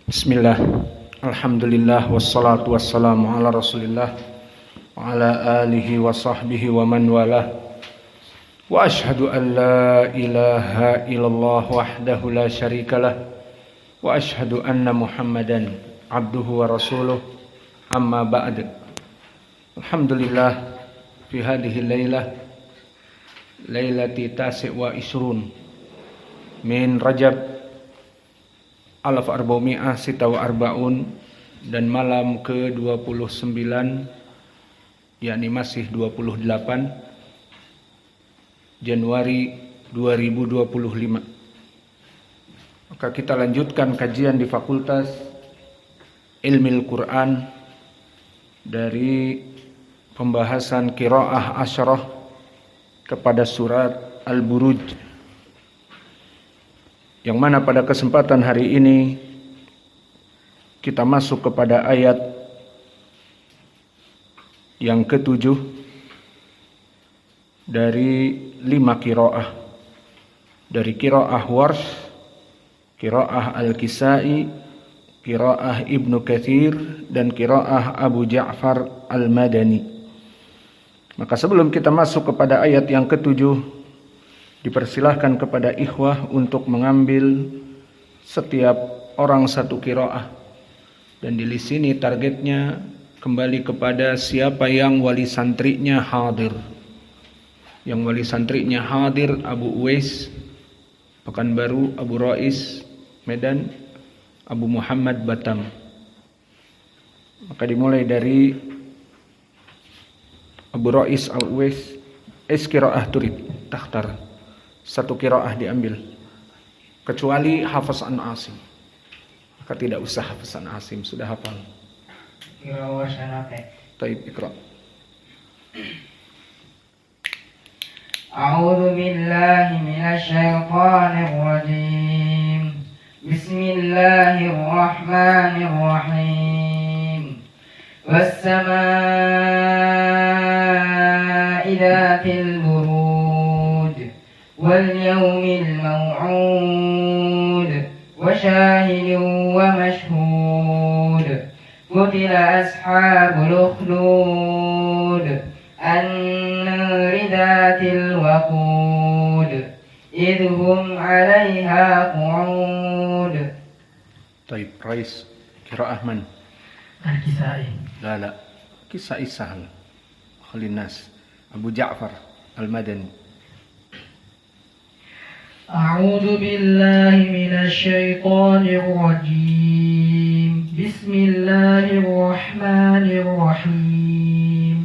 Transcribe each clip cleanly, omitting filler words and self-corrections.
Bismillah, alhamdulillah, wassalatu wassalamu ala rasulillah wa ala alihi wa sahbihi wa man walah. Wa ashhadu an la ilaha illallah wahdahu la syarikalah wa ashhadu anna muhammadan abduhu wa rasuluh, amma ba'd. Alhamdulillah, fi hadhihi laylah laylati tasi' wa isrun min Rajab 1446 dan malam ke-29, yakni masih 28 Januari 2025. Maka kita lanjutkan kajian di Fakultas Ilmil Quran dari pembahasan qiraah asyarah kepada surat Al-Buruj, yang mana pada kesempatan hari ini kita masuk kepada ayat yang ke-7 dari 5 qiraah, dari qiraah Warsh, qiraah Al-Kisai, qiraah Ibnu Katsir, dan qiraah Abu Ja'far Al-Madani. Maka sebelum kita masuk kepada ayat yang ke-7, dipersilahkan kepada ikhwah untuk mengambil setiap orang satu qiraah, dan di sini targetnya kembali kepada siapa yang wali santrinya hadir. Yang wali santrinya hadir Abu Uwais Pekanbaru, Abu Rais Medan, Abu Muhammad Batam. Maka dimulai dari Abu Rais Al-Uwais, qiraah turid takhtar, satu qiraah diambil, kecuali Hafiz an Asim. Maka tidak usah Hafiz an Asim, sudah hafal. Qiraah Syanafi. Taib, iqra. A'udzu billahi minasy syaithanir rajim. Bismillahirrahmanirrahim. Was-samaa'i dzatil buruj wal yawmil maw'ud wa syahidin wa mashhud. Qutila ashabul ukhdud an-nari dzatil waqud idhum 'alaiha qu'ud. Taib, Rais, qiraah man? Al-Kisai. La, Kisai sahal. Khalinas, Abu Ja'far Al-Madani. A'udzu billahi minasy syaithanir rajim. Bismillahirrahmanirrahim.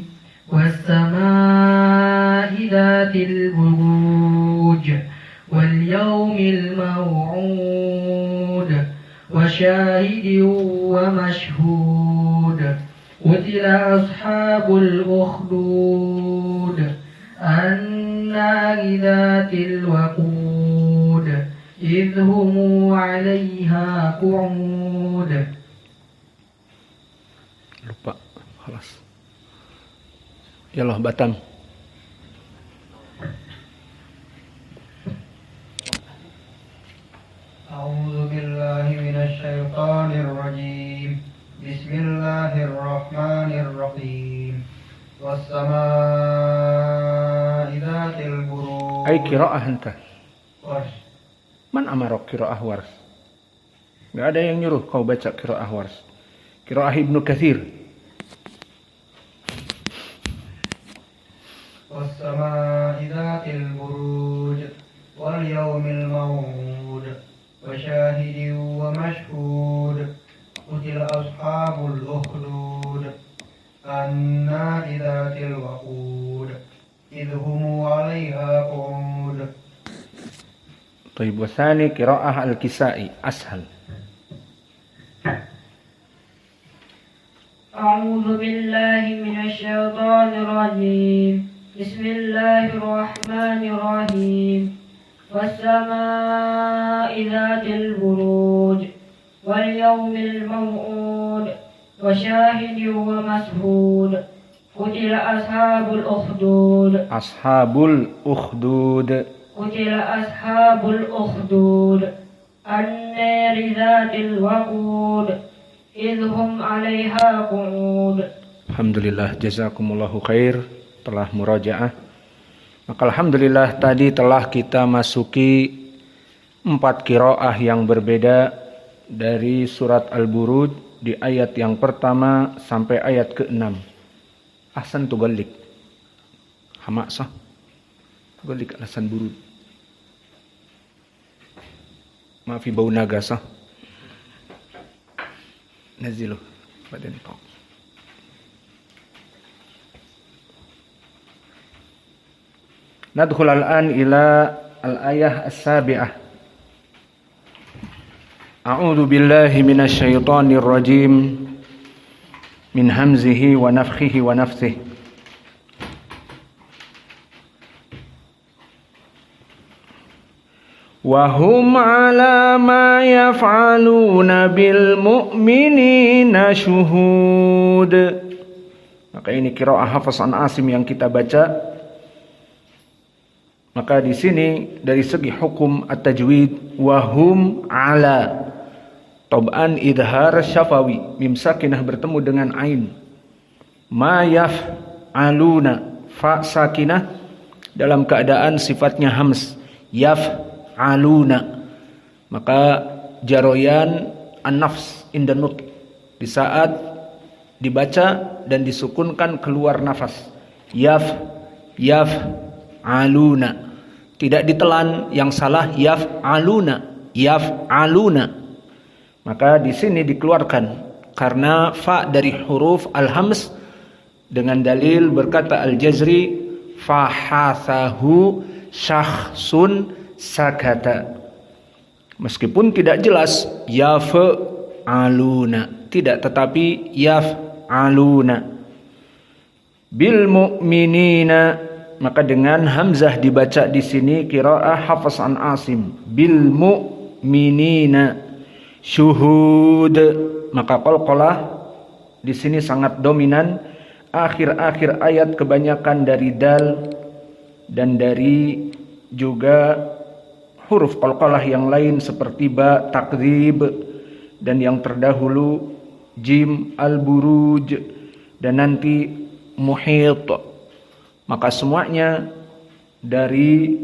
Was-samaa'i dzatil buruj wal yawmil maw'ud wa syahidin wa mashhud. Qutila ashabul ukhdud an-nari dzatil waqud idhum 'alaiha qu'ud. Lupa, khalas. Yalah, Batam. A'udzu billahi minasy syaithanir rajim. Bismillahirrahmanirrahim. Was-samaa'i dzatil buruj. Ay qiraah anta. Warsh. Man amarok qiraah Warsh? Enggak ada yang nyuruh kau baca qiraah Warsh. Qiraah Ibnu Katsir. Was-samaa'i dzatil buruj wal yawmil maw'ud wa syahidin wa mashhud. Qutila ashabul ukhdud an-nari dzatil waqud idhum 'alaiha qu'ud. Taib, wasani qiraah Al-Kisai ashal. أعوذ بالله من الشيطان الرجيم. بسم الله الرحمن الرحيم. والسماء ذات البروج واليوم الموعود وشاهد ومشهود. قتل أصحاب الأخدود. Ashabul ukhdud. قتل أصحاب الأخدود النار ذات الوقود إذ هم عليها قعود. Alhamdulillah, jazakumullahu khair telah murajaah. Maka alhamdulillah tadi telah kita masuki 4 qiraah yang berbeda dari surat Al-Buruj di ayat yang pertama sampai ayat ke-6. Ahsan tugalik. Hamak sah. Tugalik alasan Buruj. Maafi bau naga sah. Nazilu badan kau. Nadkhul al-an ila al-ayah as-sabi'ah. A'udzu billahi minasy syaithanir rajim min hamzihi wa nafthihi wa nafthihi. Wa hum 'ala ma yaf'aluna bil mu'minina syuhud. Maka ini qiraah Hafs an Asim yang kita baca. Maka di sini dari segi hukum at-tajwid wahum ala tab'an idhar syafawi, mim sakinah bertemu dengan ain. Ma yaf'aluna, fa sakinah dalam keadaan sifatnya hams, yaf'aluna. Maka jaroyan an-nafs inda nutq, di saat dibaca dan disukunkan keluar nafas. Yaf'aluna. Tidak ditelan, yang salah yaf'aluna. Maka di sini dikeluarkan karena fa dari huruf al-hams dengan dalil berkata al-Jazri fahathahu syakhsun sakata. Meskipun tidak jelas yaf'aluna, tidak, tetapi yaf'aluna. Bil mu'minina, maka dengan hamzah dibaca di sini qiraah Hafs an Asim, bil mu'minina syuhud. Maka qalqalah di sini sangat dominan. Akhir-akhir ayat kebanyakan dari dal dan dari juga huruf qalqalah yang lain seperti ba, takdzib, dan yang terdahulu jim, al-buruj, dan nanti muhit. Maka semuanya dari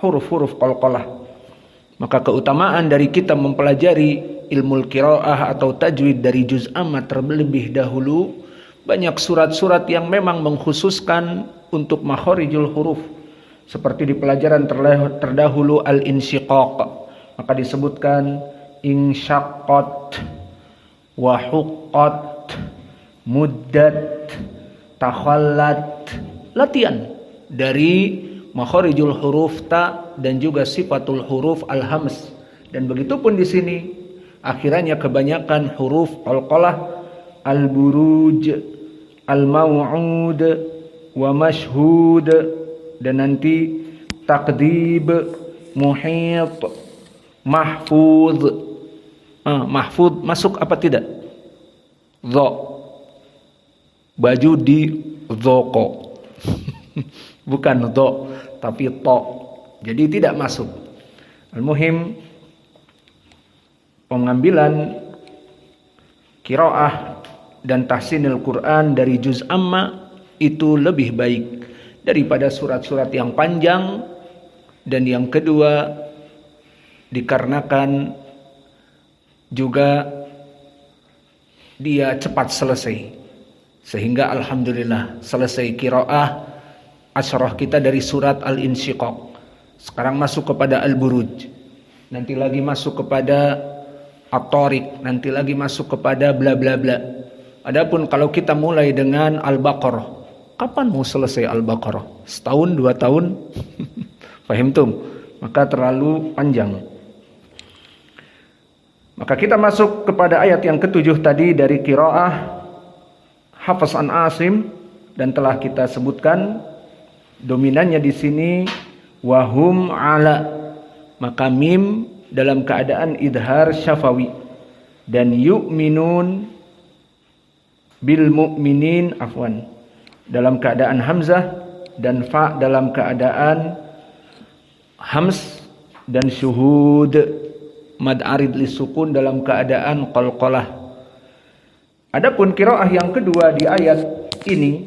huruf-huruf qalqalah. Maka keutamaan dari kita mempelajari ilmu qiraah atau tajwid dari juz amma terlebih dahulu, banyak surat-surat yang memang mengkhususkan untuk makharijul huruf. Seperti di pelajaran terdahulu al-insyiqaq, maka disebutkan insyaqqat, wa huqqat, muddat, takhallat. Latihan dari makharijul huruf ta dan juga sifatul huruf al-hams. Dan begitu pun di sini akhirnya kebanyakan huruf qalqalah, al-buruj, al-maw'ud, wa mashhud, dan nanti takdzib, muhit, mahfuz. Mahfuz masuk apa tidak? Dha. Baju di dhoko. Bukan do, tapi to. Jadi tidak masuk. Al-muhim, pengambilan qiraah dan tahsinil Quran dari juz amma itu lebih baik daripada surat-surat yang panjang. Dan yang kedua, dikarenakan juga dia cepat selesai. Sehingga alhamdulillah selesai qiraah asyrah kita dari surat al-insyiqaq. Sekarang masuk kepada al-buruj. Nanti lagi masuk kepada at-tariq, nanti lagi masuk kepada bla bla bla. Adapun kalau kita mulai dengan al-baqarah, kapan mau selesai al-baqarah? Setahun, 2 tahun? Fahimtum? Maka terlalu panjang. Maka kita masuk kepada ayat yang ke-7 tadi dari qiraah Hafs an Asim, dan telah kita sebutkan dominannya di sini wahum ala. Maka mim dalam keadaan idhar syafawi, dan yu'minun bil mu'minin dalam keadaan hamzah, dan fa dalam keadaan hams, dan syuhud mad arid lisukun dalam keadaan qalqalah. Adapun qiraah yang kedua di ayat ini,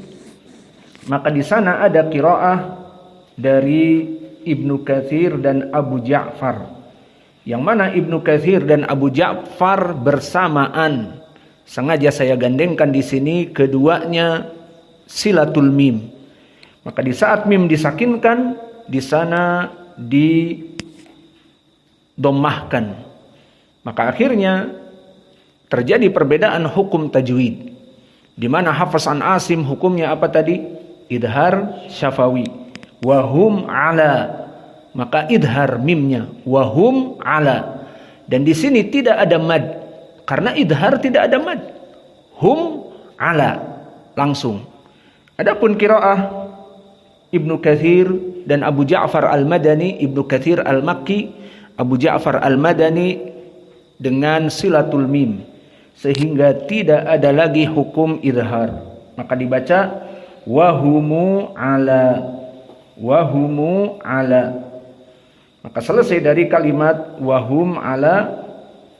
maka di sana ada qiraah dari Ibnu Katsir dan Abu Ja'far, yang mana Ibnu Katsir dan Abu Ja'far bersamaan. Sengaja saya gandengkan di sini keduanya silatul mim. Maka di saat mim disakinkan, di sana didommahkan. Maka akhirnya terjadi perbedaan hukum tajwid. Di mana Hafs an Asim hukumnya apa tadi? Idhar syafawi. Wahum ala. Maka idhar mimnya. Wahum ala. Dan di sini tidak ada mad. Karena idhar tidak ada mad. Hum ala. Langsung. Adapun qiraah Ibnu Katsir dan Abu Ja'far al-Madani, Ibnu Katsir al-Makki, Abu Ja'far al-Madani dengan silatul mim, sehingga tidak ada lagi hukum idhar. Maka dibaca wahumu ala, wahumu ala. Maka selesai dari kalimat wahum ala,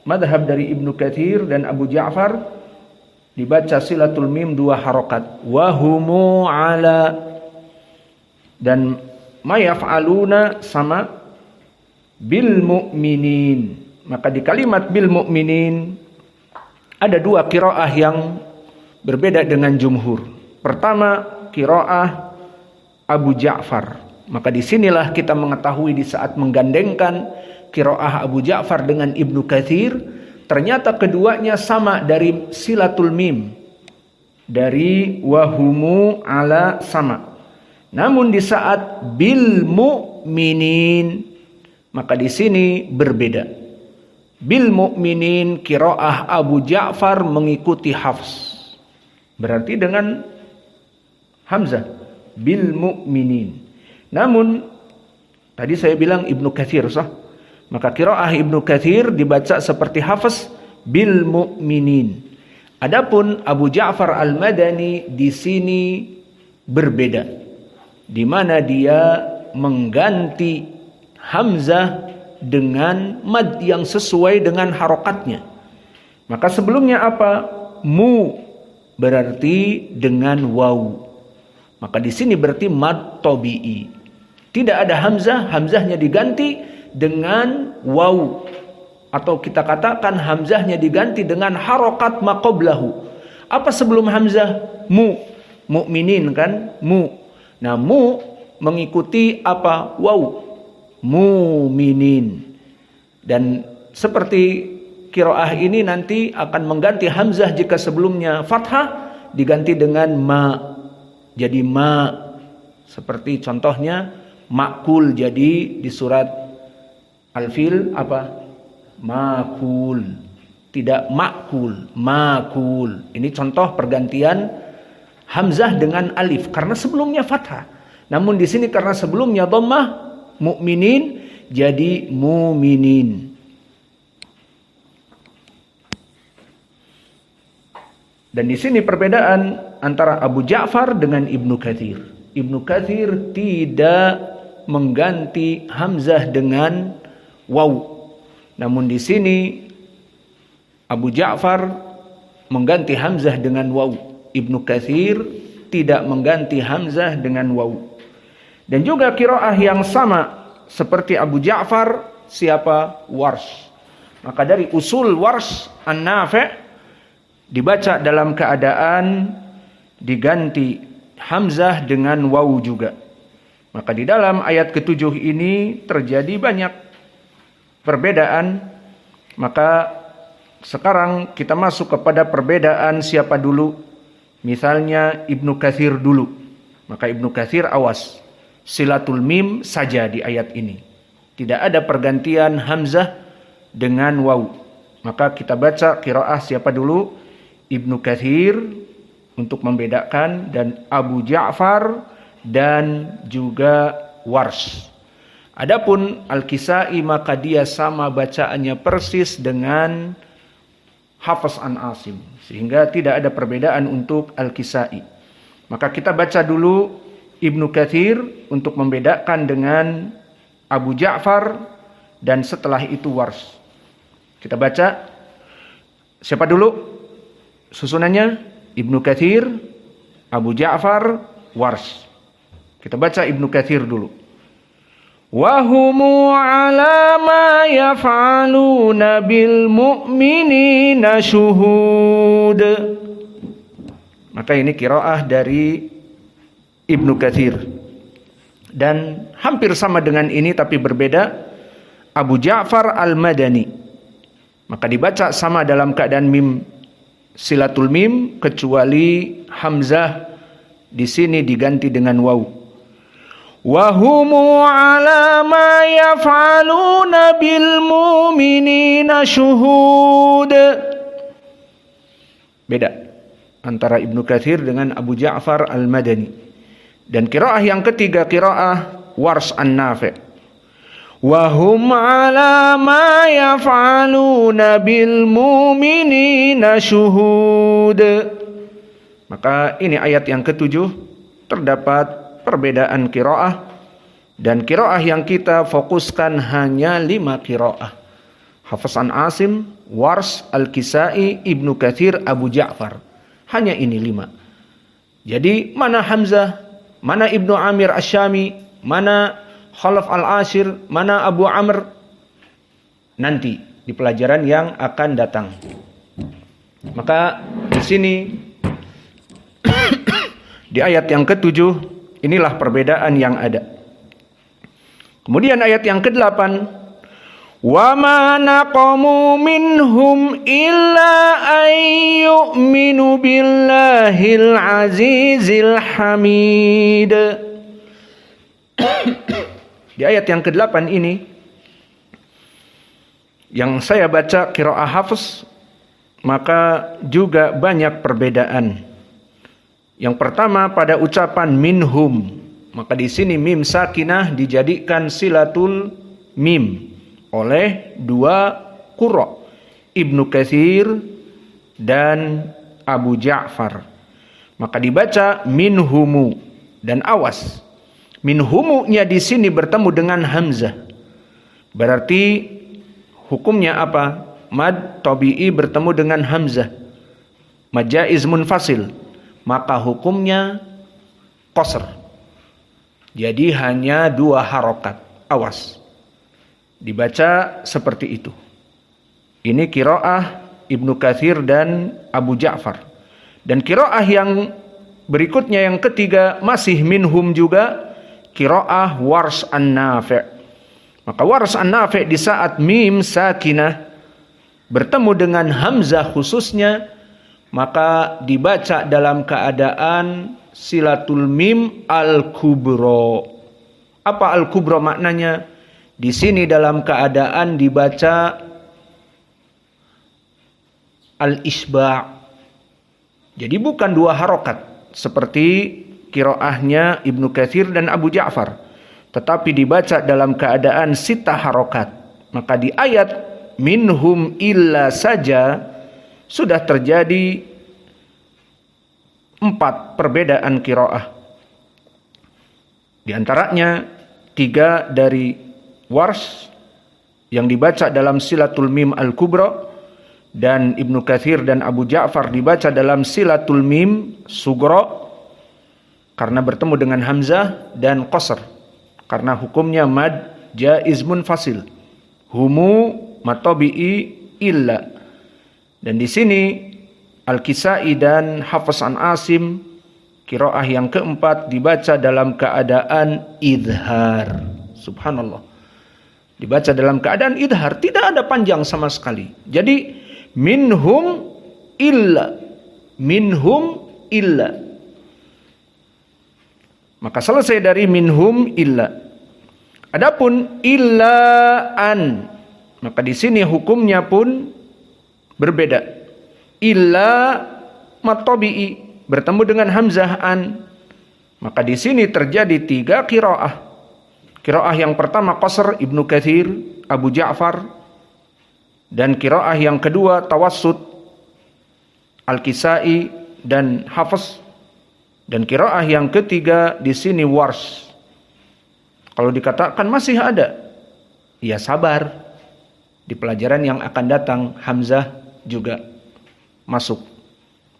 madhab dari Ibnu Katsir dan Abu Ja'far dibaca silatul mim 2 harokat, wahumu ala. Dan mayaf'aluna sama bil mu'minin. Maka di kalimat bil mu'minin ada 2 qiraah yang berbeda dengan jumhur. Pertama, qiraah Abu Ja'far. Maka disinilah kita mengetahui di saat menggandengkan qiraah Abu Ja'far dengan Ibnu Katsir, ternyata keduanya sama dari silatul mim, dari wahumu ala sama. Namun di saat bil mu'minin, maka di sini berbeda. Bil mu'minin qiraah Abu Ja'far mengikuti Hafs. Berarti dengan hamzah bil mu'minin. Namun tadi saya bilang Ibnu Katsir sah. Maka qiraah Ibnu Katsir dibaca seperti Hafs bil mu'minin. Adapun Abu Ja'far al-Madani di sini berbeda, di mana dia mengganti hamzah dengan mad yang sesuai dengan harokatnya. Maka sebelumnya apa? Mu berarti dengan waw. Maka di sini berarti mad tabi'i. Tidak ada hamzah, hamzahnya diganti dengan waw. Atau kita katakan hamzahnya diganti dengan harokat ma qablahu. Apa sebelum hamzah? Mu. Mu'minin kan? Mu. Nah, mu mengikuti apa? Waw. Mu'minin. Dan seperti qiraah ini nanti akan mengganti hamzah jika sebelumnya fathah diganti dengan ma. Jadi ma. Seperti contohnya makul, jadi di surat Al-Fil apa? Makul. Tidak makul, makul. Ini contoh pergantian hamzah dengan alif karena sebelumnya fathah. Namun di sini karena sebelumnya dhammah, mu'minin jadi mu'minin. Dan di sini perbedaan antara Abu Ja'far dengan Ibnu Katsir. Ibnu Katsir tidak mengganti hamzah dengan waw. Namun di sini Abu Ja'far mengganti hamzah dengan waw. Ibnu Katsir tidak mengganti hamzah dengan waw. Dan juga qiraah yang sama seperti Abu Ja'far, siapa? Warsh. Maka dari usul Warsh an-Nafi' dibaca dalam keadaan diganti hamzah dengan waw juga. Maka di dalam ayat ke-7 ini terjadi banyak perbedaan. Maka sekarang kita masuk kepada perbedaan siapa dulu. Misalnya Ibnu Katsir dulu. Maka Ibnu Katsir awas. Silatul mim saja di ayat ini. Tidak ada pergantian hamzah dengan waw. Maka kita baca qiraah siapa dulu? Ibnu Katsir untuk membedakan, dan Abu Ja'far dan juga Warsh. Adapun Al-Kisai maka dia sama bacaannya persis dengan Hafs an Asim, sehingga tidak ada perbedaan untuk Al-Kisai. Maka kita baca dulu Ibnu Katsir untuk membedakan dengan Abu Ja'far, dan setelah itu Warsh. Kita baca siapa dulu susunannya? Ibnu Katsir, Abu Ja'far, Wars. Kita baca Ibnu Katsir dulu. Wa humu ala ma yaf'aluna bil mu'minina syuhud. Maka ini qiraah dari Ibnu Katsir. Dan hampir sama dengan ini tapi berbeda, Abu Ja'far Al-Madani. Maka dibaca sama dalam keadaan mim silatul mim, kecuali hamzah di sini diganti dengan waw. Wa humu ala ma yaf'aluna bil mu'minina syuhud. Beda antara Ibnu Katsir dengan Abu Ja'far Al-Madani. Dan qiraah yang ketiga qiraah Wars An-Nafi'. Wa hum ala ma yaf'aluna bil mu'minina syuhud. Maka ini ayat yang ketujuh, terdapat perbedaan qiraah, dan qiraah yang kita fokuskan hanya 5 qiraah. Hafiz an Asim, Wars, Al-Kisai, Ibnu Katsir, Abu Ja'far. Hanya ini 5. Jadi mana Hamzah, mana Ibnu Amir Asy-Syami, mana Khalaf Al-Ashir, mana Abu Amr, nanti di pelajaran yang akan datang. Maka di sini di ayat yang ketujuh inilah perbedaan yang ada. Kemudian ayat yang ke-8, wa ma naqamu minhum illa an yu'minu billahil azizil hamid. Di ayat yang ke-8 ini yang saya baca qiraah Hafs, maka juga banyak perbedaan. Yang pertama pada ucapan minhum, maka di sini mim sakinah dijadikan silatul mim oleh 2 qurra, Ibnu Katsir dan Abu Ja'far. Maka dibaca minhumu, dan awas, minhumunya di sini bertemu dengan hamzah. Berarti hukumnya apa? Mad tabi'i bertemu dengan hamzah, mad jaiz munfasil, maka hukumnya qasr. Jadi hanya 2 harokat. Awas, dibaca seperti itu. Ini qiraah Ibnu Katsir dan Abu Ja'far. Dan qiraah yang berikutnya yang ketiga masih minhum juga, qiraah Wars An-Nafi'. Maka Wars An-Nafi' di saat mim sakinah bertemu dengan hamzah khususnya, maka dibaca dalam keadaan silatul mim al-kubra. Apa al-kubra maknanya? Di sini dalam keadaan dibaca al-isba'. Jadi bukan 2 harokat seperti qiraahnya Ibnu Katsir dan Abu Ja'far, tetapi dibaca dalam keadaan 6 harokat. Maka di ayat minhum illa saja sudah terjadi 4 perbedaan qiraah. Di antaranya 3 dari Wars yang dibaca dalam silatul mim al-kubra, dan Ibnu Katsir dan Abu Ja'far dibaca dalam silatul mim sugra karena bertemu dengan hamzah, dan qasr karena hukumnya mad jaiz munfasil, humu matabi'i illa. Dan di sini Al-Kisai dan Hafiz an Asim, qiraah yang keempat, dibaca dalam keadaan idhar. Subhanallah, dibaca dalam keadaan idhar, tidak ada panjang sama sekali. Jadi minhum illa, minhum illa. Maka selesai dari minhum illa. Adapun illa an, maka di sini hukumnya pun berbeda. Illa matabi'i bertemu dengan hamzah an. Maka di sini terjadi 3 qiraah. Qiraah yang pertama qasr Ibnu Katsir, Abu Ja'far, dan qiraah yang kedua tawassut Al-Kisai dan Hafs, dan qiraah yang ketiga di sini Wars. Kalau dikatakan masih ada, ya sabar. Di pelajaran yang akan datang hamzah juga masuk.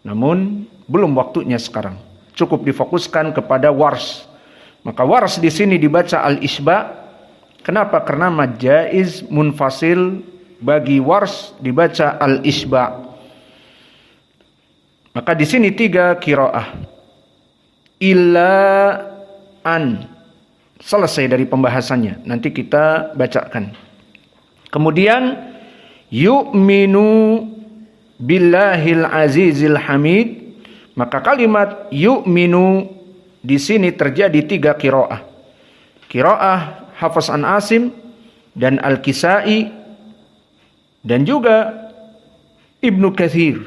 Namun belum waktunya sekarang. Cukup difokuskan kepada wars. Maka wars di sini dibaca al-isba. Kenapa? Karena mad jaiz munfasil, bagi wars dibaca al-isba. Maka di sini 3 qiraah. Illa an. Selesai dari pembahasannya. Nanti kita bacakan. Kemudian yu'minu billahil azizil hamid. Maka kalimat yu'minu di sini terjadi 3 qiraah. Qiraah Hafs an Asim dan Al-Kisai dan juga Ibnu Katsir.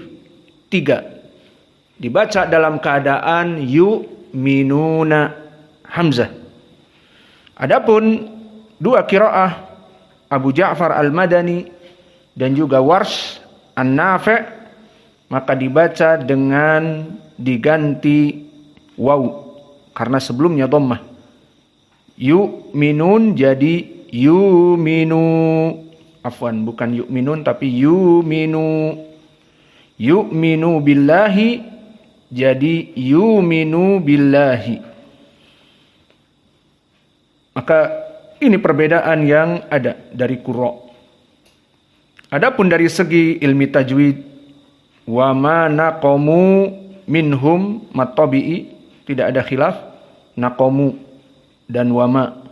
3 dibaca dalam keadaan yu'minuna hamzah. Adapun 2 qiraah Abu Ja'far Al-Madani dan juga Warsh An-Nafi' maka dibaca dengan diganti waw karena sebelumnya dhammah. Yu'minun jadi yuminu. Afwan, bukan yu'minun tapi yuminu. Yu'minu billahi jadi yuminu billahi. Maka ini perbedaan yang ada dari qurra. Adapun dari segi ilmi tajwid, wa ma naqamu minhum matabi'i, tidak ada khilaf naqamu dan wama.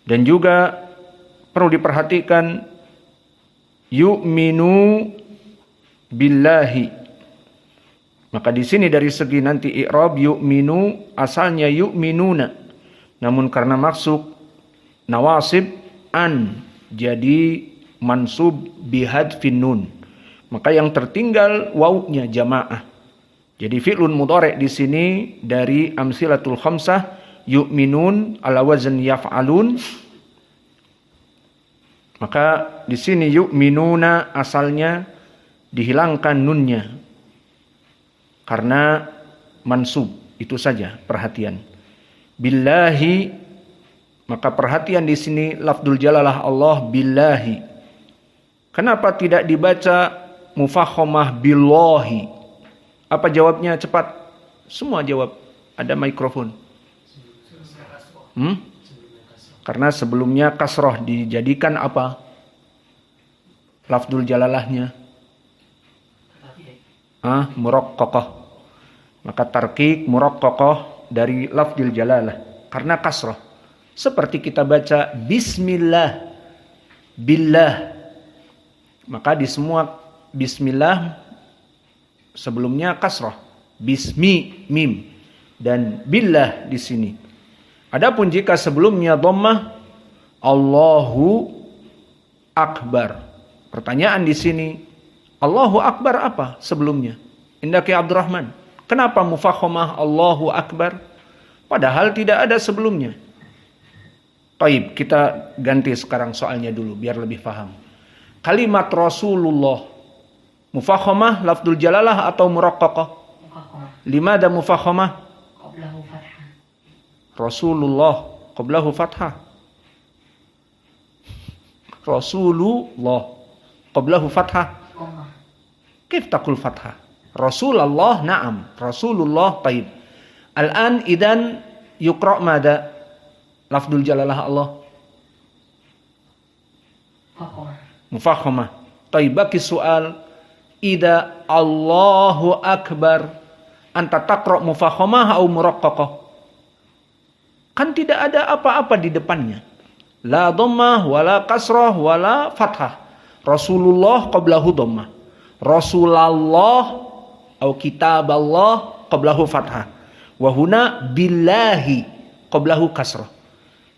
Dan juga perlu diperhatikan yu'minu billahi. Maka di sini dari segi nanti i'rab yu'minu asalnya yu'minuna. Namun karena maksud nawasib an jadi mansub bihadfin nun. Maka yang tertinggal wawnya jamaah. Jadi fi'lun mudhari' di sini dari amsilatul khamsah yu'minun ala wazn yaf'alun. Maka di sini yu'minuna asalnya dihilangkan nunnya karena mansub. Itu saja perhatian. Billahi, maka perhatian di sini lafdzul jalalah Allah billahi. Kenapa tidak dibaca mufakhamah billahi? Apa jawabnya cepat? Semua jawab. Ada mikrofon. Karena sebelumnya kasroh dijadikan apa? Lafdzul jalalahnya. Muraqqaqah. Maka tarqiq muraqqaqah dari lafdzul jalalah. Karena kasroh. Seperti kita baca bismillah, billah. Maka di semua bismillah sebelumnya kasrah, bismi mim dan billah di sini. Adapun jika sebelumnya dhammah Allahu akbar. Pertanyaan di sini, Allahu akbar apa sebelumnya? Indaki Abdurrahman. Kenapa mufakhamah Allahu akbar padahal tidak ada sebelumnya? Baik, kita ganti sekarang soalnya dulu biar lebih paham. Kalimat Rasulullah mufakhamah lafdzul jalalah atau muraqqaqah? Mufakhamah. Limada mufakhamah? Qablahu fathah. Rasulullah qablahu fathah. Rasulullah qablahu fathah. Dhammah. Kif taqul fathah? Rasulullah na'am. Rasulullah taib. Al-an idan yuqra' mada? Lafdzul jalalah Allah. Mufakhamah. Mufakhamah. Taib, baki soal. Ida Allahu akbar. Anta taqra' mufakhamah atau muraqqaqah? Kan tidak ada apa-apa di depannya. La dhammah wala kasrah wala fathah. Rasulullah qablahu dhammah. Rasulullah atau kitaballah qablahu fathah. Wa huna billahi qablahu kasrah.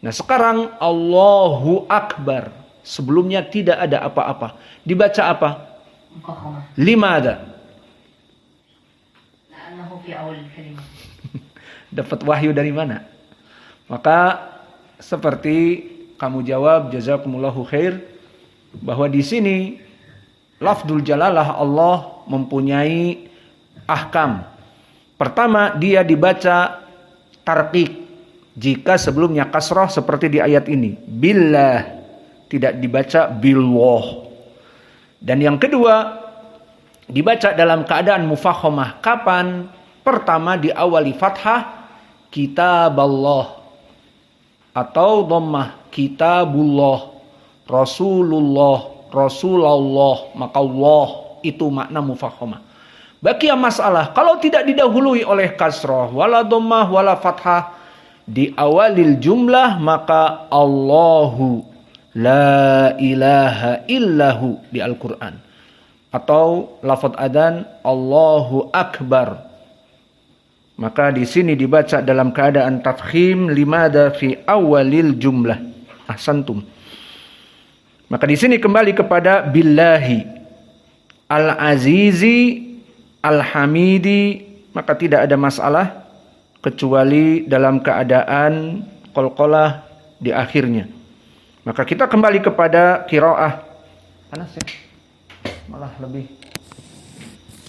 Nah sekarang Allahu akbar. Sebelumnya tidak ada apa-apa. Dibaca apa? Mufakhamah. Limada? La'annahu fi awal kalimah. Dapat wahyu dari mana? Maka seperti kamu jawab jazakumullahu khair bahwa di sini lafdzul jalalah Allah mempunyai ahkam. Pertama, dia dibaca tarqiq jika sebelumnya kasrah seperti di ayat ini. Billah, tidak dibaca billah. Dan yang kedua, dibaca dalam keadaan mufakhamah. Kapan? Pertama diawali fathah, kitaballah, atau dhammah, kitabullah, rasulullah, rasulallah, maka Allah itu makna mufakhamah. Baqiyah masalah, kalau tidak didahului oleh kasrah, wala dhammah, wala fathah, di awalil jumlah, maka Allahu la ilaha illahu di Al-Quran. Atau lafaz adzan Allahu Akbar. Maka di sini dibaca dalam keadaan tafkhim, limada fi awalil jumlah. Ahsantum. Maka di sini kembali kepada billahi al-azizi al-hamidi, maka tidak ada masalah kecuali dalam keadaan qalqalah di akhirnya. Maka kita kembali kepada qiraah. Panas ya? Malah lebih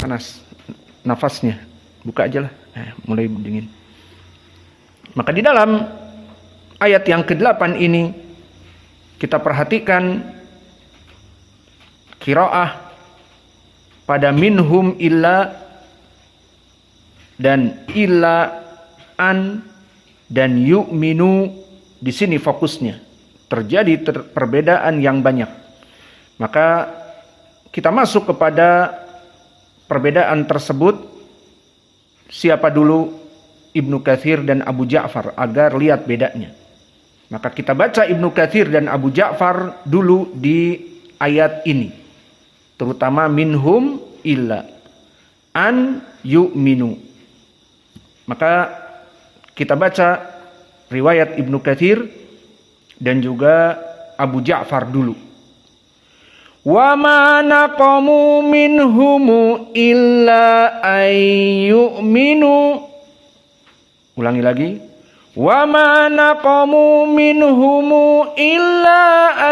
panas nafasnya. Buka aja lah. Mulai dingin. Maka di dalam ayat yang ke-8 ini kita perhatikan qiraah pada minhum illa dan illa an dan yu'minu. Di sini fokusnya terjadi perbedaan yang banyak. Maka kita masuk kepada perbedaan tersebut. Siapa dulu? Ibnu Katsir dan Abu Ja'far, agar lihat bedanya. Maka kita baca Ibnu Katsir dan Abu Ja'far dulu di ayat ini. Terutama minhum illa an yu'minu. Maka kita baca riwayat Ibnu Katsir dan juga Abu Ja'far dulu. Wa ma naqamu minhum illa ayyuminu. Ulangi lagi. Wa ma naqamu minhum illa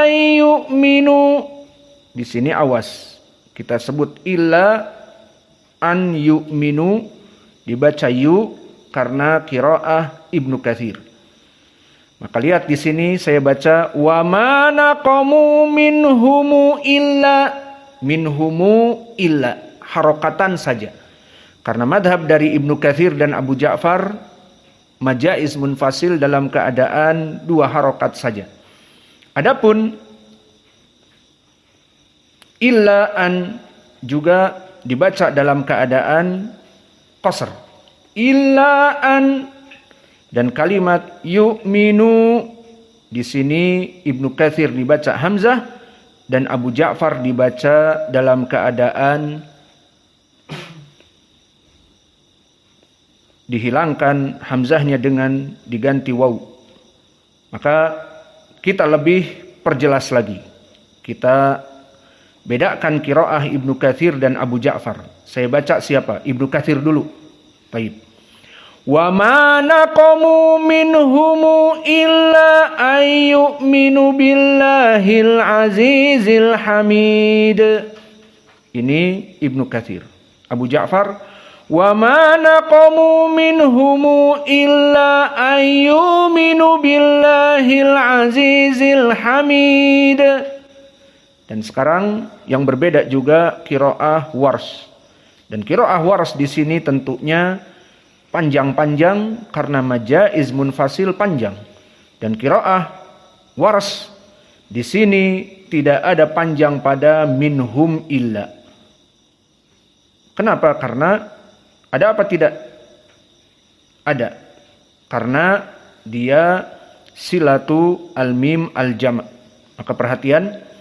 ayyuminu. Di sini awas. Kita sebut illa an yu'minu, dibaca yu karena qiraah Ibnu Katsir. Maka lihat di sini saya baca wa ma naqamu minhumu illa harokatan saja. Karena madhab dari Ibnu Katsir dan Abu Ja'far majaiz munfasil dalam keadaan dua harokat saja. Adapun illa an juga dibaca dalam keadaan qasr. Illa an. Dan kalimat yu'minu di sini Ibnu Katsir dibaca hamzah dan Abu Ja'far dibaca dalam keadaan dihilangkan hamzahnya dengan diganti waw. Maka kita lebih perjelas lagi. Kita bedakan qiraah Ibnu Katsir dan Abu Ja'far. Saya baca siapa? Ibnu Katsir dulu. Baik. Wa ma naqamu minhum illa ayyuminu billahil azizil hamid. Ini Ibnu Katsir. Abu Ja'far, wa ma naqamu minhum illa ayyuminu billahil azizil hamid. Dan sekarang yang berbeda juga qiraah Wars. Dan qiraah Wars di sini tentunya panjang-panjang karena majaiz munfasil panjang. Dan qiraah Wars di sini tidak ada panjang pada minhum illa. Kenapa? Karena ada apa tidak? Ada. Karena dia silatu al-mim al-jama'. Maka perhatian.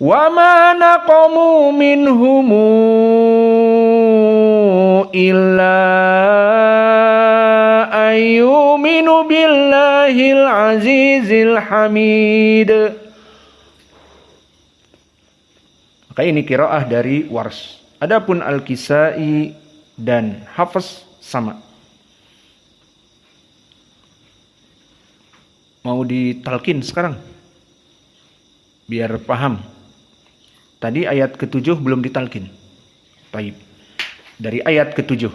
Wa ma naqamu minhum illa ayyuminu billahil azizil hamid. Maka ini qiraah dari Wars. Adapun Al-Kisai dan Hafs sama. Mau ditalkin sekarang? Biar paham. Tadi ayat ke-7 belum ditalkin. Baik. Dari ayat ke-7.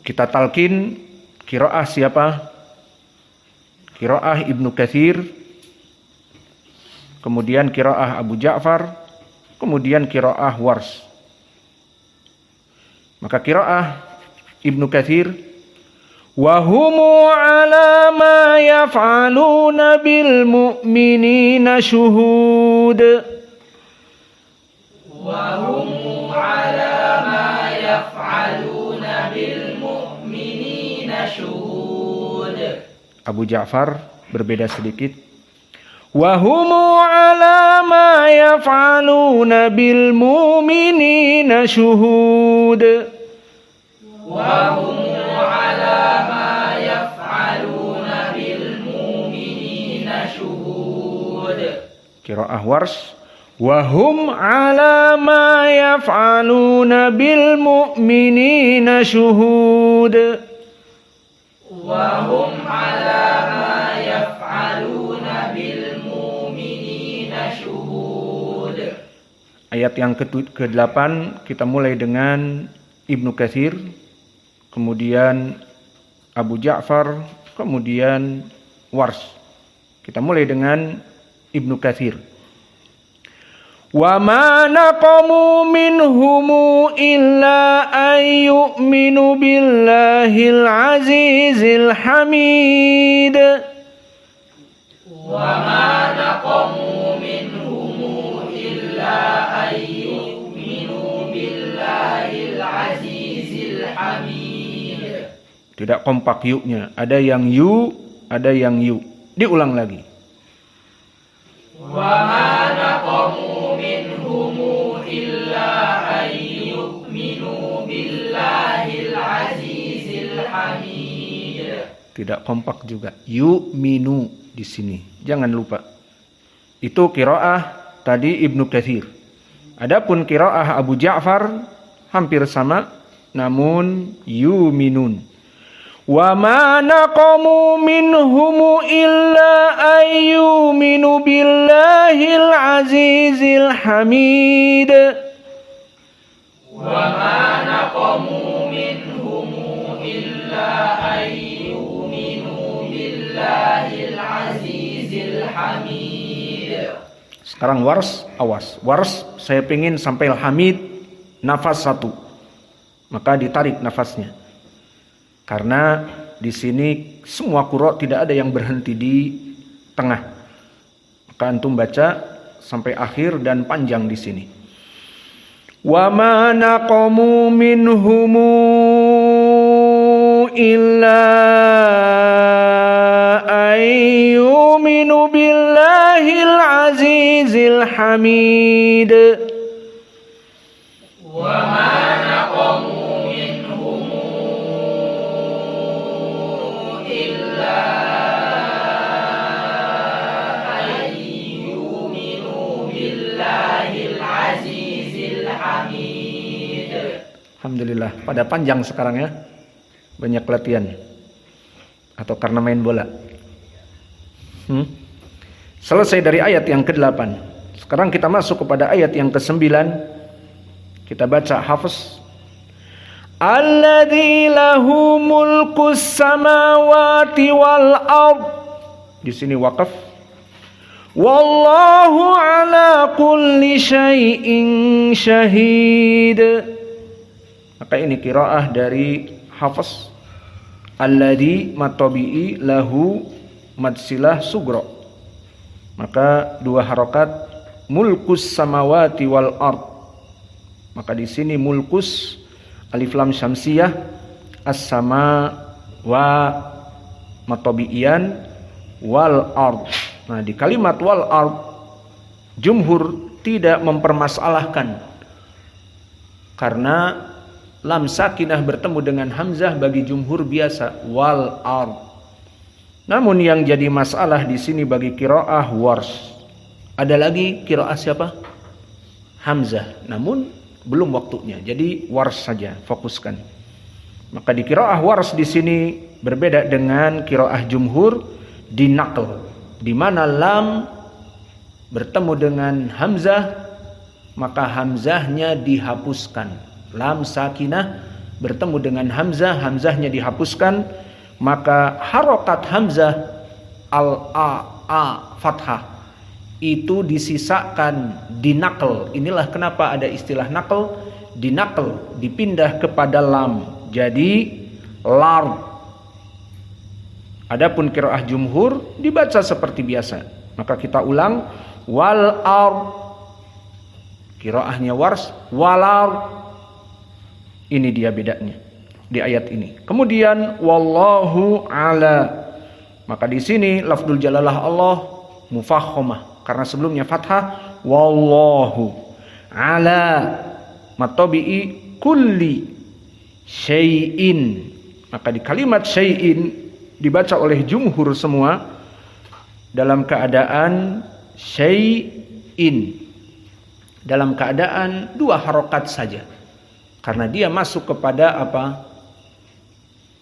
Kita talkin qiraah siapa? Qiraah Ibnu Katsir, kemudian qiraah Abu Ja'far, kemudian qiraah Wars. Maka qiraah Ibnu Katsir, wa humu ala ma yaf'aluna bil mu'minina syuhud. Wa hum ala ma yaf'aluna bil mu'minina syuhud. Abu Ja'far berbeda sedikit. Wa humu ala ma yaf'aluna bil mu'minina syuhud. Wa hum ala ma yaf'aluna bil mu'minina syuhud. Qiraah Wars, wa hum ala ma yaf'aluna bil mu'minina syuhud. Wa hum ala ma yaf'aluna bil mu'minina syuhud. Ayat yang ke-8 kita mulai dengan Ibnu Katsir, kemudian Abu Ja'far, kemudian Wars. Kita mulai dengan Ibnu Katsir. Wa ma naqamu minhum illa ay yu'minu billahil azizil hamid. Wa ma naqamu minhum illa ay yu'minu billahil azizil hamid. Tidak kompak yuknya, ada yang yu, ada yang yu. Diulang lagi. Wa ma naqamu minhum illa ay yu'minu billahil azizil hamid. Tidak kompak juga. Yu'minu di sini. Jangan lupa. Itu qiraah tadi Ibnu Katsir. Adapun qiraah Abu Ja'far hampir sama, namun yu'minun. Wa ma naqamu minhum illa ay yu'minu billahil azizil hamid. Wa ma naqamu minhum illa ay yu'minu billahil azizil hamid. Sekarang Wars, awas. Wars saya pengen sampai hamid nafas satu. Maka ditarik nafasnya. Karena di sini semua qurra tidak ada yang berhenti di tengah. Maka antum baca sampai akhir dan panjang di sini. Wa ma naqamu minhum illa ay yu'minu billahil azizil hamid. Wa ma naqamu Alhamdulillah, pada panjang sekarang ya. Banyak latihan. Atau karena main bola. Selesai dari ayat yang ke-8. Sekarang kita masuk kepada ayat yang ke-9. Kita baca Hafiz. Alladzi lahu mulkus samawati wal ard. Di sini waqaf. Wallahu ala kulli syai'in syahid. Maka ini qiraah dari Hafiz. Alladzi matabi'i lahu madsilah sugro. Maka dua harakat mulkus samawati wal ard. Maka di sini mulkus alif lam syamsiyah as-sama wa matabi'iyan wal ard. Nah, di kalimat wal ard jumhur tidak mempermasalahkan karena lam sakinah bertemu dengan hamzah bagi jumhur biasa wal ard. Namun yang jadi masalah di sini bagi qiraah Wars. Ada lagi qiraah siapa? Hamzah. Namun belum waktunya. Jadi Wars saja fokuskan. Maka di qiraah Wars di sini berbeda dengan qiraah jumhur di naql, di mana lam bertemu dengan hamzah maka hamzahnya dihapuskan. Lam sakinah bertemu dengan hamzah, hamzahnya dihapuskan, maka harokat hamzah al a fathah itu disisakan, dinaql. Inilah kenapa ada istilah naql, dinaql, dipindah kepada lam. Jadi lard. Adapun qiraah jumhur dibaca seperti biasa. Maka kita ulang, wal ard. Qiraahnya Wars, wal ard. Ini dia bedanya di ayat ini. Kemudian wallahu ala. Maka di sini lafdzul jalalah Allah mufakhamah karena sebelumnya fathah. Wallahu ala matabi'i kulli syai'in. Maka di kalimat syai'in dibaca oleh jumhur semua dalam keadaan syai'in, dalam keadaan 2 harokat saja. Karena dia masuk kepada apa?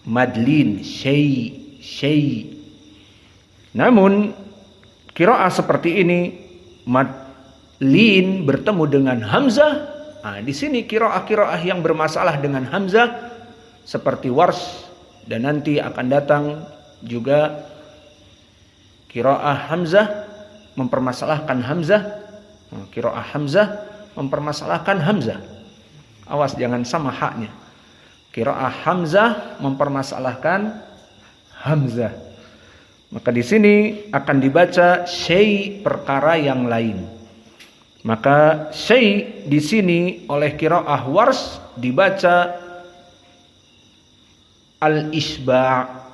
Madlin, syai. Namun qiraah seperti ini madlin bertemu dengan hamzah. Nah, di sini qiraah yang bermasalah dengan hamzah seperti Wars, dan nanti akan datang juga qiraah hamzah mempermasalahkan hamzah. Qiraah hamzah mempermasalahkan hamzah. Awas jangan sama haknya. Qiraah hamzah mempermasalahkan hamzah. Maka di sini akan dibaca syai, perkara yang lain. Maka syai di sini oleh qiraah Wars dibaca al-isba'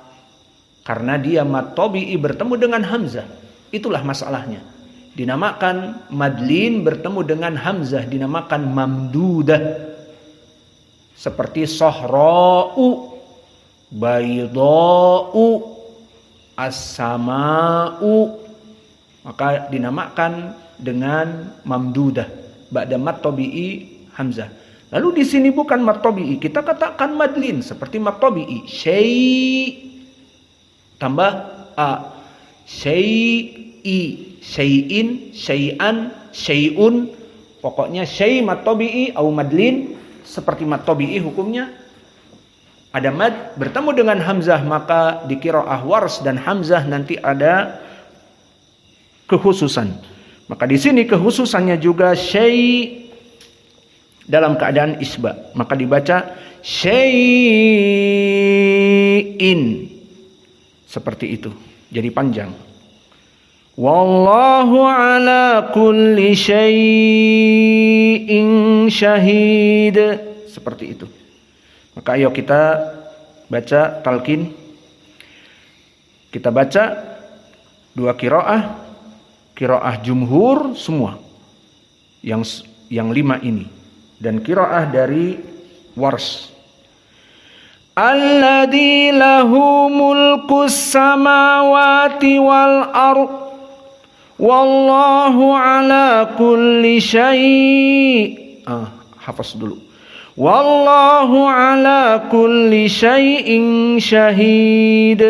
karena dia mad tabi'i bertemu dengan hamzah. Itulah masalahnya. Dinamakan madlin bertemu dengan hamzah, dinamakan mamdudah. Seperti sohra'u, bayda'u, as-sama'u. Maka dinamakan dengan mamdudah. Ba'da mad tabi'i hamzah. Lalu di sini bukan mad tabi'i, kita katakan madlin seperti mad tabi'i. Syai tambah a. Syai'i, syai'in, syai'an, syai'un. Pokoknya syai mad tabi'i au madlin seperti mad tabi'i hukumnya. Ada mad bertemu dengan hamzah, maka di qiraah Wars dan hamzah nanti ada kekhususan. Maka di sini kekhususannya juga syai dalam keadaan isba, maka dibaca syai'in seperti itu. Jadi panjang. Wallahu ala kulli syai'in syahid. Seperti itu. Maka ayo kita baca talqin. Kita baca 2 qiraah. Qiraah jumhur semua. Yang 5 ini. Dan qiraah dari Wars. Alladzi lahu mulkus samawati wal ard wallahu ala kulli syai'. Hafaz dulu. Wallahu ala kulli syai'in syahid.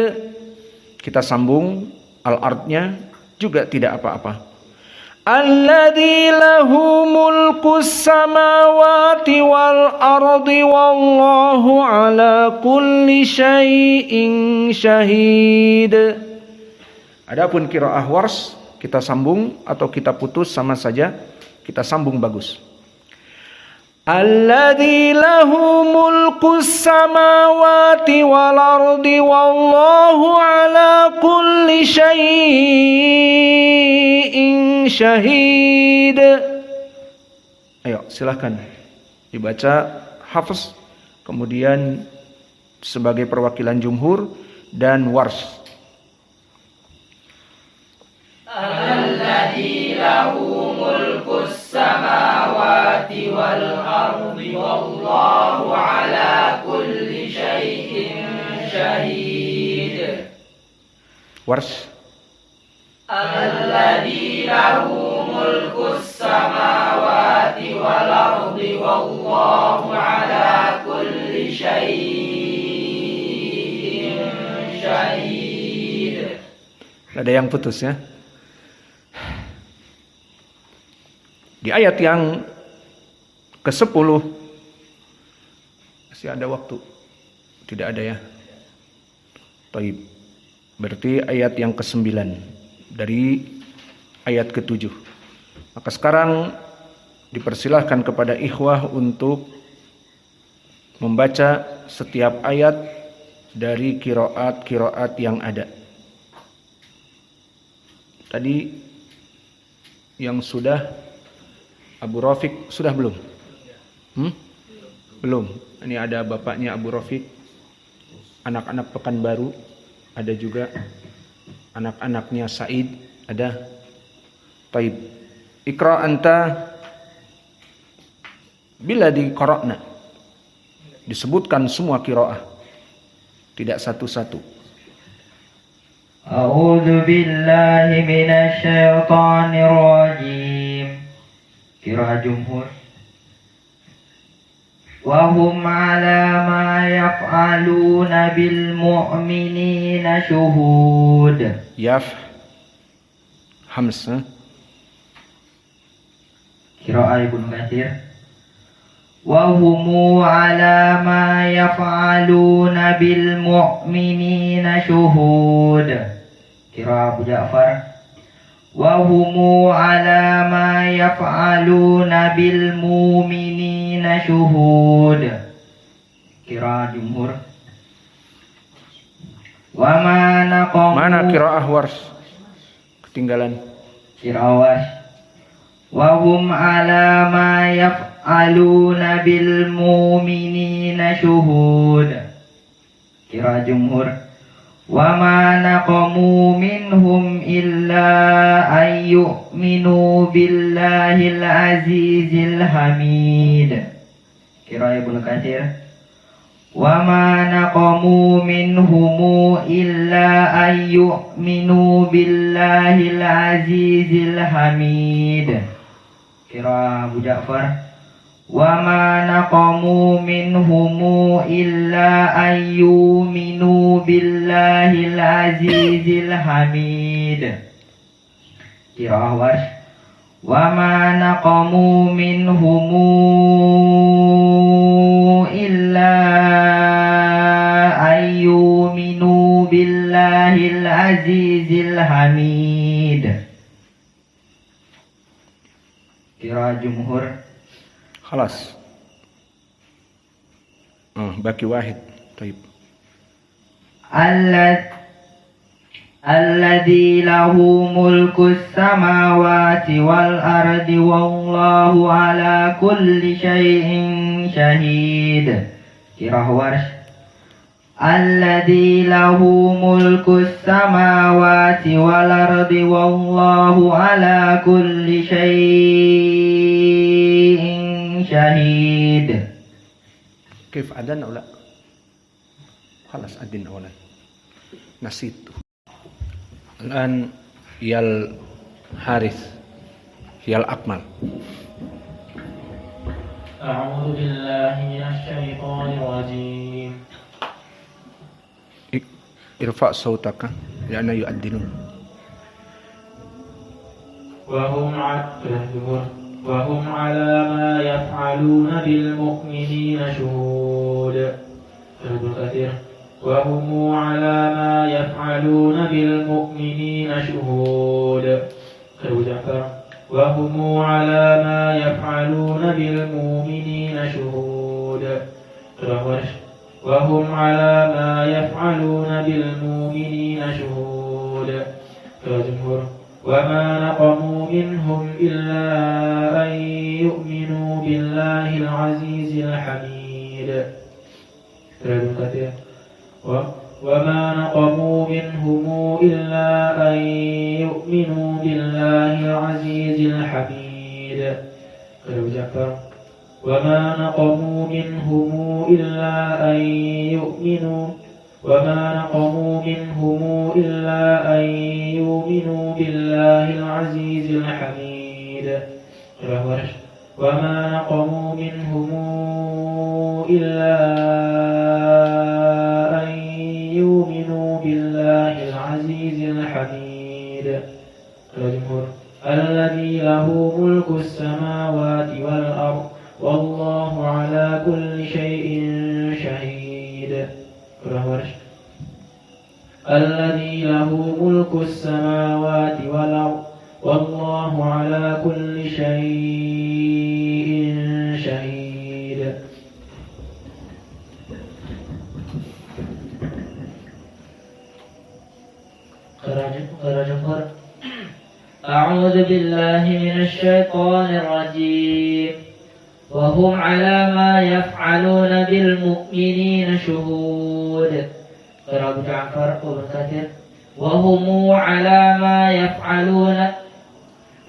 Kita sambung al-ardnya juga tidak apa-apa. Alladzi lahu mulkus samawati wal ardi wallahu ala kulli syai'in syahid. Adapun qiraah Wars kita sambung atau kita putus sama saja. Kita sambung bagus. Alladzi lahu mulkus samawati wal ardi wallahu ala kulli syai'in syahid. Ayo silakan dibaca Hafs, kemudian sebagai perwakilan jumhur dan Wars. Alladzi lahu mulkus samawati wal ardi wallahu ala kulli syai'in syahid. Wars. Alladzi lahu mulkus samawati wal ardi wallahu ala kulli syai'in syahid. Ada yang putus ya? Di ayat yang ke-10 masih ada waktu? Tidak ada ya? Baik. Berarti ayat yang ke-9 dari ayat ke-7. Maka sekarang dipersilahkan kepada ikhwah untuk membaca setiap ayat dari qiraat yang ada. Tadi yang sudah Abu Rafiq sudah belum? Belum. Ini ada bapaknya Abu Rafiq, anak-anak Pekanbaru, ada juga anak-anaknya Said, ada. Taib. Iqra anta, bila diqra'na disebutkan semua qiraah, tidak satu-satu. A'udzu billahi minasy syaithanir rajim. Qiraah jumhur. Wa hum 'ala ma yaf'aluna bil mu'minina syuhud. Hamzah. Qiraah Ibnu Katsir. Wa hum 'ala ma yaf'aluna bil mu'minina syuhud. Qiraah Abu Ja'far. Wa hum 'ala ma yaf'aluna bil mu'minina syuhud. Qiraah jumhur. Wa ma naqamu. Mana qiraah Wars? Ketinggalan. Qiraah Wars. Wa hum 'ala ma yaf'aluna bil mu'minina syuhud. Qiraah jumhur. Wa ma naqamu minhum illa an yu'minu billahil azizil hamid. Qiraah Ibnu Katsir. Wa ma naqamu minhum illa an yu'minu billahil azizil hamid. Qiraah Abu Ja'far. Wa ma naqamu minhum illa an yu'minu billahil azizil hamid. Qiraah Warsh. Wa ma naqamu minhum illa an yu'minu billahil azizil hamid. Qiraah jumhur. Khalas. Baki wahid. Taib. Alladzi lahu mulkus samawati wal ardi wallahu ala kulli syai'in syahid. Qiraah Warsh. Alladzi lahu mulkus samawati wal ardi wallahu ala kulli syai'in syahid. Kif adan أو لا؟ خلاص أدين أولا نسيت. الآن يا الحارث يا الأكمل. أعوذ بالله من الشيطان الرجيم. ارفع صوتك لأن يؤذنون. وهم على ما يفعلون بالمؤمنين شهود. ابن كثير. وهم على ما يفعلون بالمؤمنين شهود. أبو جعفر. وهم على ما يفعلون بالمؤمنين شهود. وهم على ما يفعلون بالمؤمنين شهود. الجمهور. وما نقموا منهم إلا أن يؤمنوا بالله العزيز الحميد. ابن كثير. وما نقموا منهم إلا أن يؤمنوا بالله العزيز الحميد. أبو جعفر. وما نقموا منهم إلا أن يؤمنوا بالله العزيز الحميد. وما نقموا منهم إلا أن يؤمنوا بالله العزيز الحميد. الجمهور. الذي له ملك السماوات والأرض والله على كل شيء شهيد. الذي له ملك السماوات والأرض والله على كل شيء شهيد. قراءة جمهور. أعوذ بالله من الشيطان الرجيم. وهم على ما يفعلون بالمؤمنين شهود. قراءة أبو جعفر وابن كثير. وهم على ما يفعلون.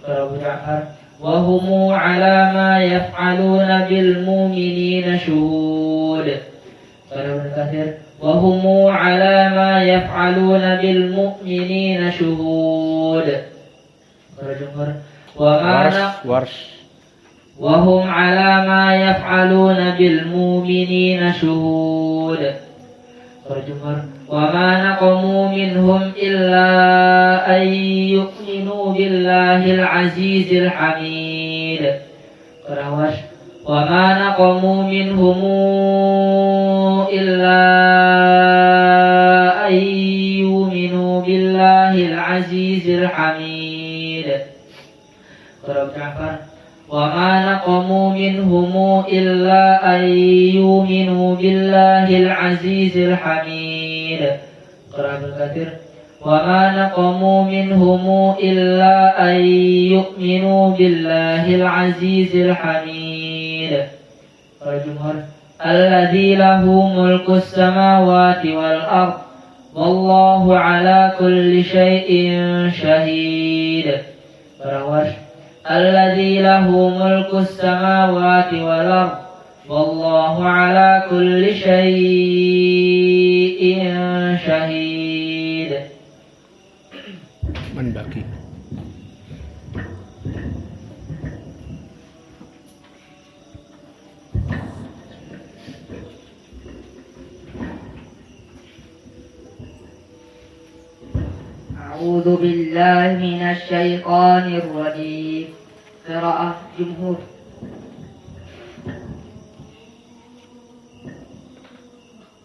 قراءة أبو جعفر. وهم على ما يفعلون بالمؤمنين شهود. قراءة ابن كثير. وهم على ما يفعلون بالمؤمنين شهود. قراءة جمهور. وهم على ما يفعلون بالمؤمنين شهود. وما نقموا منهم إلا أن يؤمنوا بالله العزيز الحميد. وما نقموا منهم إلا أن يؤمنوا بالله العزيز الحميد. وما نقموا منهم إلا أن يؤمنوا بالله العزيز الحميد. وما نقموا منهم إلا أن يؤمنوا بالله العزيز الحميد. الذي له ملك السماوات والأرض والله على كل شيء شهيد. الذي له ملك السماوات والأرض والله على كل شيء شهيد. من بقي؟ أعوذ بالله من الشيطان الرجيم. قراءة جمهور.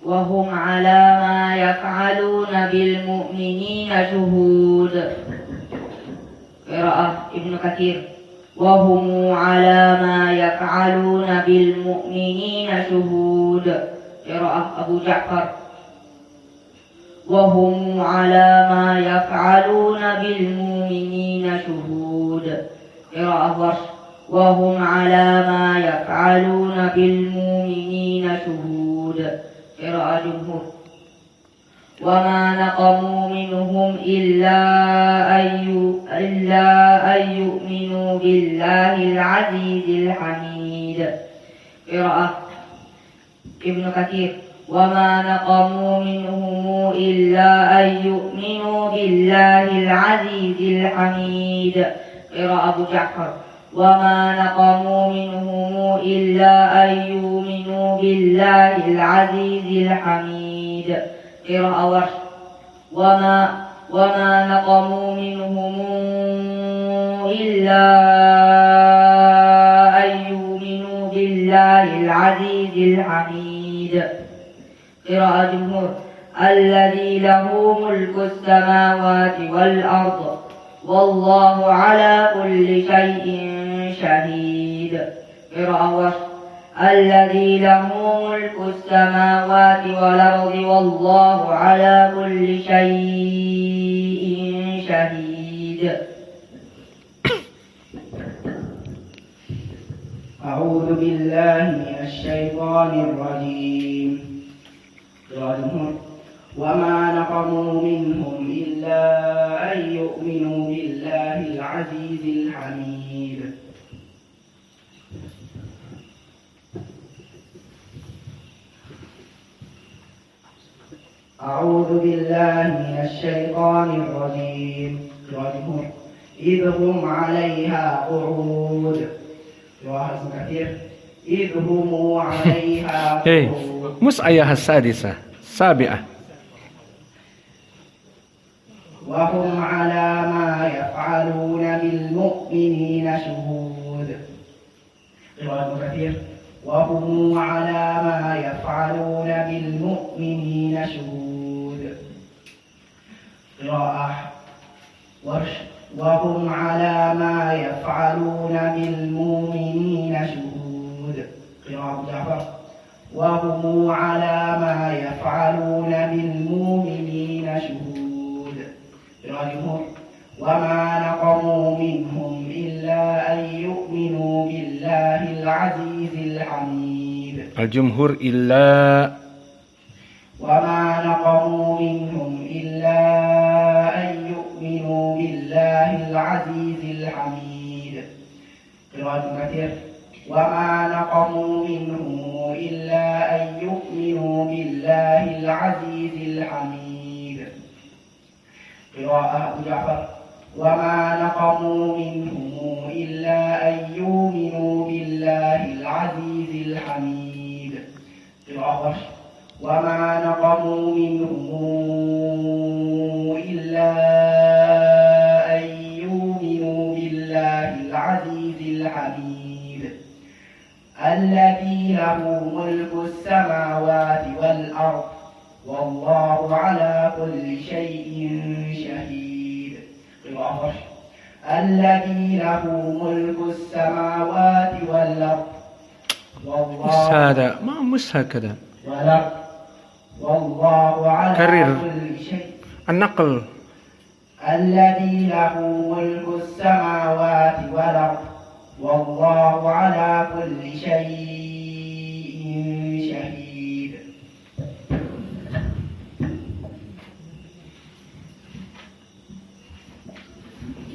وهم على ما يفعلون بالمؤمنين شهود. قراءة ابن كثير. وهم على ما يفعلون بالمؤمنين شهود. قراءة أبو جعفر. وهم على ما يفعلون بالمؤمنين شهود. قراءة ورش. وهم على ما يفعلون بالمؤمنين شهود. قراءة جمهور. وما نقموا منهم إلا أن يؤمنوا بالله العزيز الحميد. قراءة ابن كثير. وما نقموا منهم إلا أن يؤمنوا بالله العزيز الحميد. قراءة أبو جعفر. وما نقموا منهم إلا أن يؤمنوا بالله العزيز الحميد. قراءة ورش. وما نقموا منهم إلا أن يؤمنوا بالله العزيز الحميد. قراءة جمهور. الذي له ملك السماوات والأرض والله على كل شيء شهيد. قراءة ورش. الذي له ملك السماوات والأرض والله على كل شيء شهيد. أعوذ بالله من الشيطان الرجيم. وما نقموا منهم إلا أن يؤمنوا بالله العزيز الحميد. أعوذ بالله من الشيطان الرجيم. إذ هم عليها قعود. إذ هم عليها قعود. مش آية السادسة سابعة. وهم على ما يفعلون بالمؤمنين شهود. وهم على ما يفعلون بالمؤمنين شهود. قراءة ورش. وهم على ما يفعلون بالمؤمنين شهود. قراءة جعفر. وهم على ما يفعلون بالمؤمنين شهود. قراءة جمهور. وما نقموا منهم إلا أن يؤمنوا بالله العزيز الحميد. الجمهور إلا. وما نقموا منهم إلا أن يؤمنوا بالله العزيز الحميد. قراءة كثير. وما نقموا منهم إلا أن يؤمنوا بالله العزيز الحميد. قراءة أبو جعفر. وما نقموا منهم إلا أن يؤمنوا بالله العزيز الحميد. قراءة وما نقموا منهم إلا أن يؤمنوا بالله العزيز الحميد الذي له ملك السماوات والأرض والله على كل شيء شهيد. قراءة الذي له ملك السماوات والأرض مش هذا ما مش هكذا. والله على كرر. كل شيء. النقل. الذي له ملك السماوات والأرض والله على كل شيء شهيد.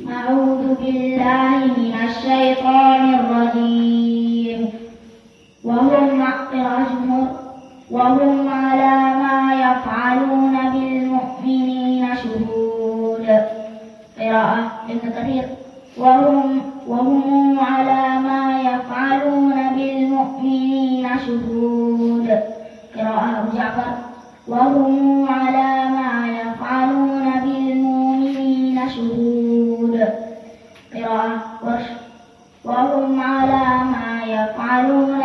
أعوذ بالله من الشيطان الرجيم. وهم على ما يفعلون بالمؤمنين شهود. قراءة ابن كثير. وهم على ما يفعلون بالمؤمنين شهود. قراءة أبو جعفر. وهم على ما يفعلون بالمؤمنين شهود. قراءة ورش. وهم على ما يفعلون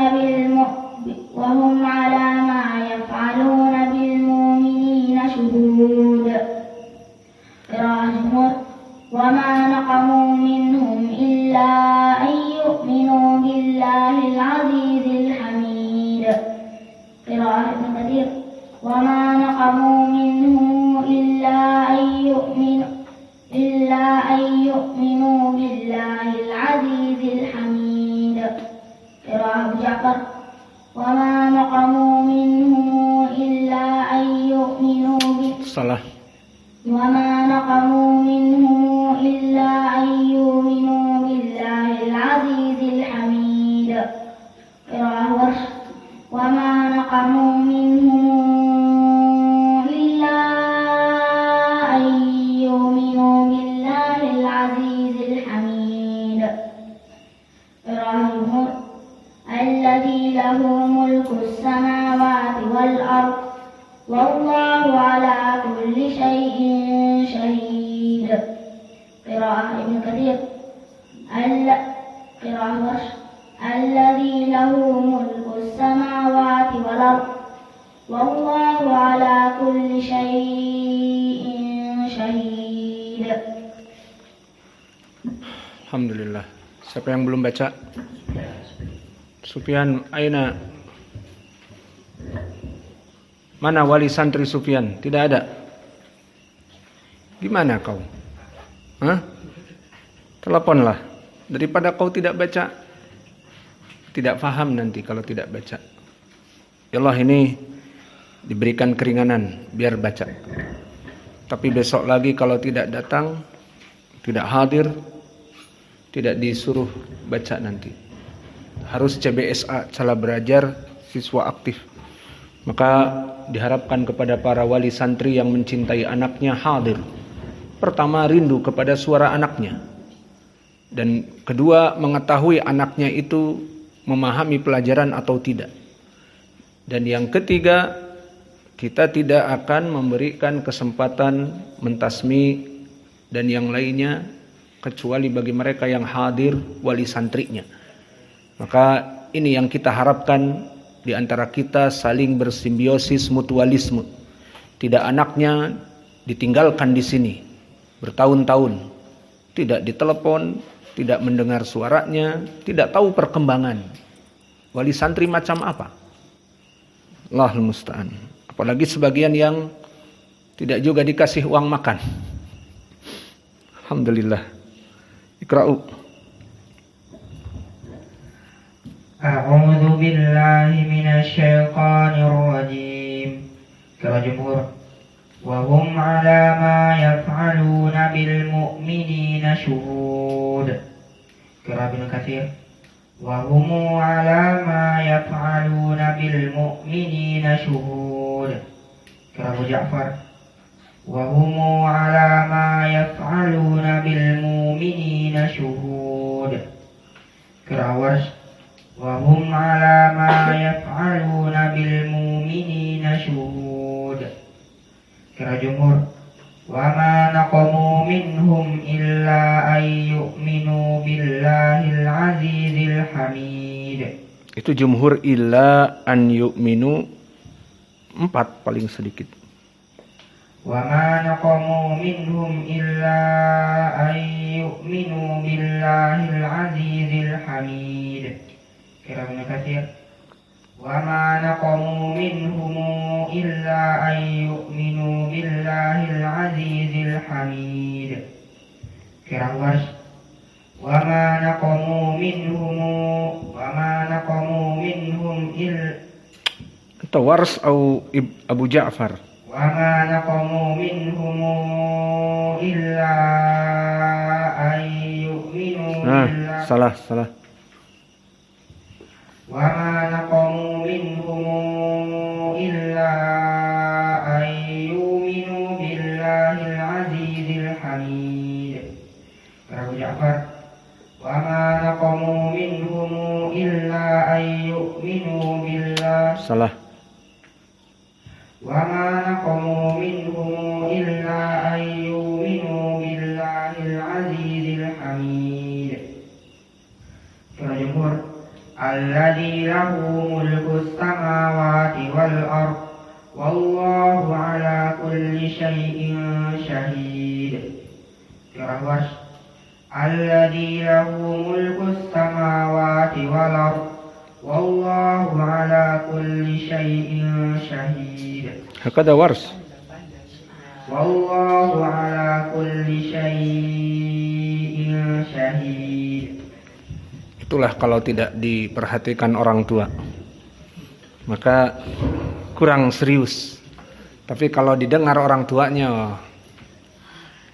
بالمؤمنين شهود. قراءة جمهور. وما نقموا منهم إلا أن يؤمنوا بالله العزيز الحميد. قراءة ابن كثير. وما نقموا منهم إلا أن يؤمنوا بالله العزيز الحميد. قراءة أبو جعفر. وما نقموا منهم إلا أن يؤمنوا salah. وما نقموا منهم إلا أن يؤمنوا بالله العزيز الحميد. قراءة ورش. وما نقموا منهم إلا أن يؤمنوا بالله العزيز الحميد. قراءة جمهور. الذي له ملك السماوات والأرض والله على كل شيء شهيد. قراءة ابن كثير. قراءة ورش. الذي له ملك السماوات والأرض والله على كل شيء شهيد. Alhamdulillah. Siapa yang belum baca? Sufyan, aina? Mana wali santri Sufyan? Tidak ada. Gimana kau? Hah? Teleponlah. Daripada kau tidak baca, tidak paham nanti kalau tidak baca. Ya Allah, ini diberikan keringanan biar baca. Tapi besok lagi kalau tidak datang, tidak hadir, tidak disuruh baca nanti. Harus CBSA, cara belajar siswa aktif. Maka diharapkan kepada para wali santri yang mencintai anaknya hadir. Pertama, rindu kepada suara anaknya. Dan kedua, mengetahui anaknya itu memahami pelajaran atau tidak. Dan yang ketiga, kita tidak akan memberikan kesempatan mentasmi dan yang lainnya kecuali bagi mereka yang hadir wali santrinya. Maka ini yang kita harapkan di antara kita, saling bersimbiosis mutualisme. Tidak anaknya ditinggalkan di sini bertahun-tahun, tidak ditelepon, tidak mendengar suaranya, tidak tahu perkembangan. Wali santri macam apa? Allahul musta'an. Apalagi sebagian yang tidak juga dikasih uang makan. Alhamdulillah. Iqra'u. A'udzu billahi minasy syaithanir rajim. Kira jumhur. Wa hum 'ala ma yaf'aluna bil mu'minina syuhud. Kira Ibnu Katsir. Wa hum 'ala ma yaf'aluna bil mu'minina syuhud. Kira Abu Ja'far. Wa hum 'ala ma yaf'aluna bil mu'minina syuhud. Kira Warsh. Wa hum 'ala ma yaf'aluna bil mu'minina syuhud. Kira jumhur. Wa ma naqamu minhum illa ay yu'minu billahil azizil hamid. Itu jumhur illa an yu'minu 4 paling sedikit. Wa ma naqamu minhum illa ay yu'minu billahil azizil hamid. Kira Ibnu Katsir. Wa ma naqamu minhum illa ay yu'minu billahil azizil hamid. Kira Warsh. Wa ma naqamu minhum Atau Warsh atau Abu Ja'far. Wa ma naqamu minhum illa ay yu'minu billahi. Salah. Wa ma naqamu minhum illa ay yu'minu billahil azizil hamid. Kira Abu Ja'far. Wa ma naqamu minhum illa ay yu'minu billahi. Salah. Wa ma naqamu minhum illa ay yu'minu billahil azizil hamid. Kira jumhur. Alladzi lahu mulkus samawati wal ard wallahu ala kulli syai'in syahid. Kira Warsh. Alladzi lahu mulkus samawati wal ard wallahu ala kulli syai'in syahid. Hakada Warsh. Wallahu ala kulli syai'in syahid. Itulah kalau tidak diperhatikan orang tua, maka kurang serius. Tapi kalau didengar orang tuanya,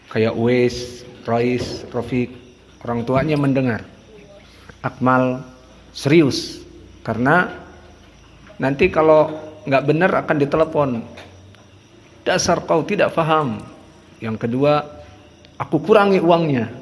kayak Uwais, Rois, Rafiq, orang tuanya mendengar, Akmal serius. Karena nanti kalau nggak benar akan ditelepon. Dasar kau tidak paham. Yang kedua, aku kurangi uangnya.